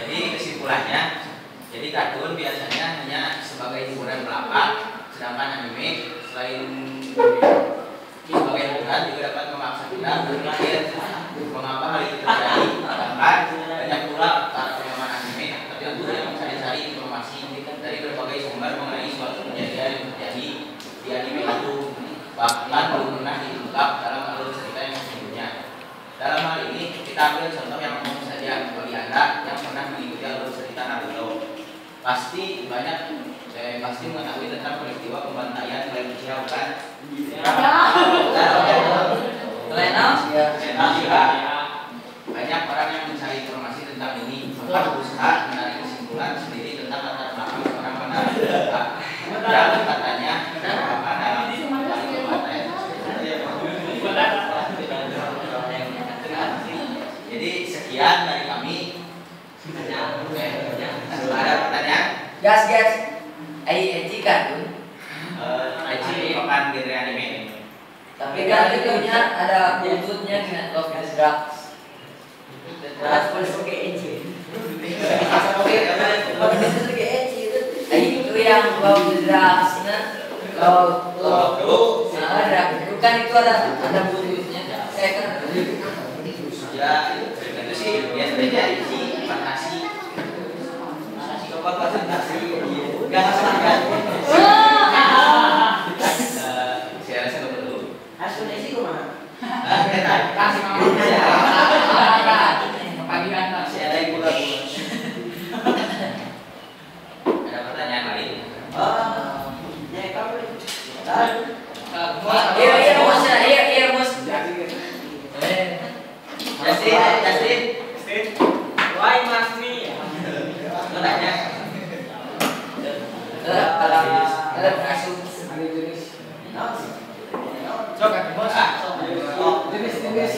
Jadi kesimpulannya, jadi kartun biasanya hanya sebagai hiburan belaka, sedangkan anime selain sebagai hiburan juga dapat memaksa kita berpikir mengapa hal itu terjadi. Bahkan banyak pula para penggemar anime tertentu yang mencari-cari informasi dari berbagai sumber mengenai suatu kejadian yang terjadi di anime itu, bahkan belum pernah diungkap dalam alur cerita yang sesungguhnya. Dalam hal ini kita ambil contoh yang umum saja. Bagi Anda yang pernah mengikuti alur cerita Naruto, pasti mengetahui tentang peristiwa pembantaian Clan Uchiha, bukan? Banyak orang yang mencari informasi tentang ini, bahkan berusaha menarik kesimpulan sendiri tentang latar belakang seorang penaruh yang katanya merupakan dalam pembantaian. Jadi sekian dari kami. Ada pertanyaan? Gas. Eci kan? Eci merupakan genre anime. Tapi kan itunya ada buntutnya dengan Love is Drugs. Terus pakai Eci. Pakai Eci itu yang Love is Drugs. Ada, bukan itu ada buntutnya. Saya kan. Ya itu sih biasanya isi fantasi. Coba presentasi. Gas. Saya rasa nggak perlu. Hasil isi kemana? Kasih mama. Panggilan masih ada yang pula. Ada pertanyaan lain? Ya kamu. Iya, Bos. Justin. Why must me? Tanya. Dalam kasus Jenis